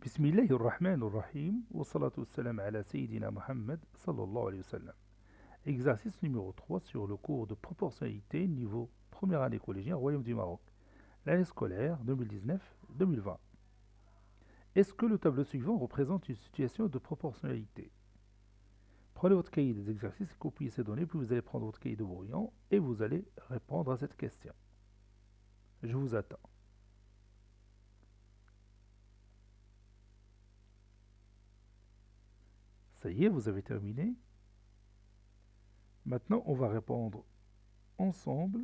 بسم الله الرحمن الرحيم والصلاة والسلام على سيدنا Mohammed sallallahu alayhi wa sallam. Exercice numéro 3 sur le cours de proportionnalité niveau première année collégien Royaume du Maroc. L'année scolaire 2019-2020. Est-ce que le tableau suivant représente une situation de proportionnalité? Prenez votre cahier des exercices, copiez ces données, puis vous allez prendre votre cahier de brouillon et vous allez répondre à cette question. Je vous attends. Ça y est, vous avez terminé. Maintenant, on va répondre ensemble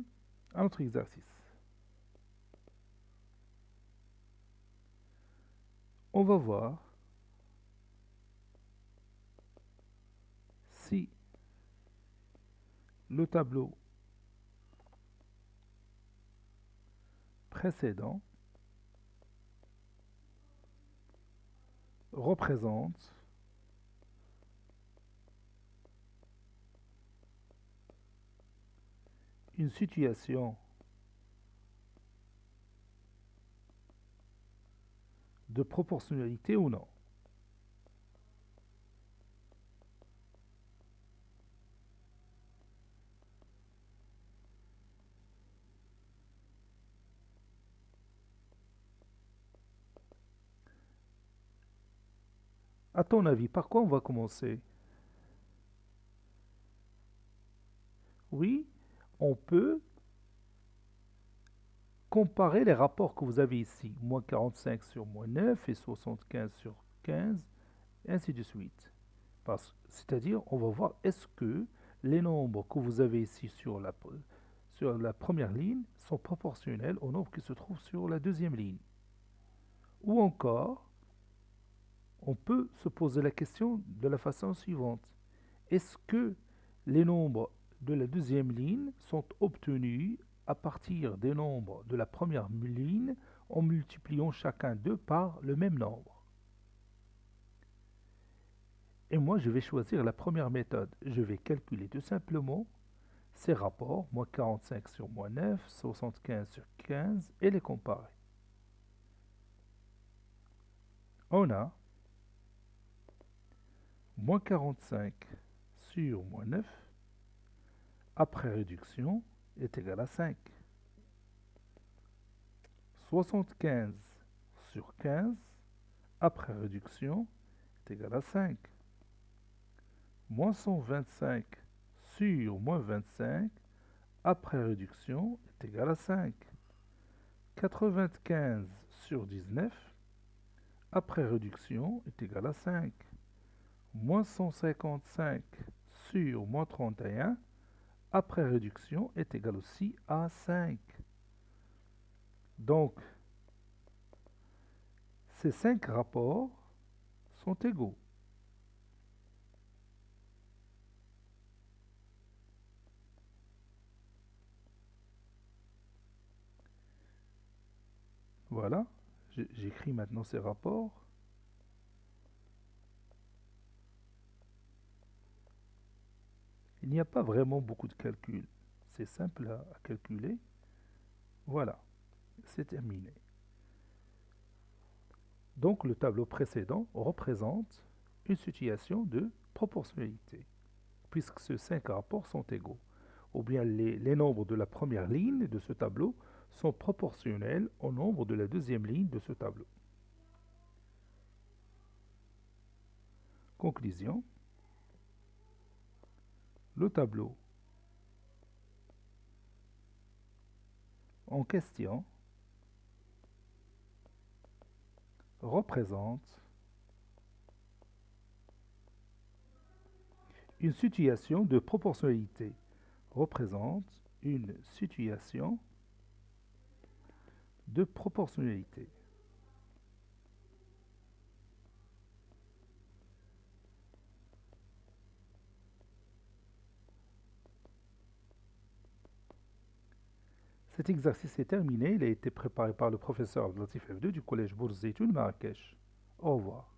à notre exercice. On va voir si le tableau précédent représente une situation de proportionnalité ou non. À ton avis, par quoi on va commencer? Oui, on peut comparer les rapports que vous avez ici, moins 45 sur moins 9 et 75 sur 15, et ainsi de suite. C'est-à-dire, on va voir est-ce que les nombres que vous avez ici sur la première ligne sont proportionnels aux nombres qui se trouvent sur la deuxième ligne. Ou encore, on peut se poser la question de la façon suivante. Est-ce que les nombres de la deuxième ligne sont obtenus à partir des nombres de la première ligne en multipliant chacun d'eux par le même nombre? Et moi, je vais choisir la première méthode. Je vais calculer tout simplement ces rapports, moins 45 sur moins 9, 75 sur 15, et les comparer. On a moins 45 sur moins 9, après réduction, est égal à 5. 75 sur 15, après réduction, est égal à 5. Moins 125 sur moins 25, après réduction, est égal à 5. 95 sur 19, après réduction, est égal à 5. Moins 155 sur moins 31, après réduction, est égal aussi à 5. Donc, ces 5 rapports sont égaux. Voilà, j'écris maintenant ces rapports. Il n'y a pas vraiment beaucoup de calculs. C'est simple à calculer. Voilà, c'est terminé. Donc le tableau précédent représente une situation de proportionnalité, puisque ces 5 rapports sont égaux. Ou bien les nombres de la première ligne de ce tableau sont proportionnels au nombre de la deuxième ligne de ce tableau. Conclusion. Le tableau en question représente une situation de proportionnalité. Représente une situation de proportionnalité. Cet exercice est terminé. Il a été préparé par le professeur Abdelatif F2 du collège Bourz Zeytoun Marrakech. Au revoir.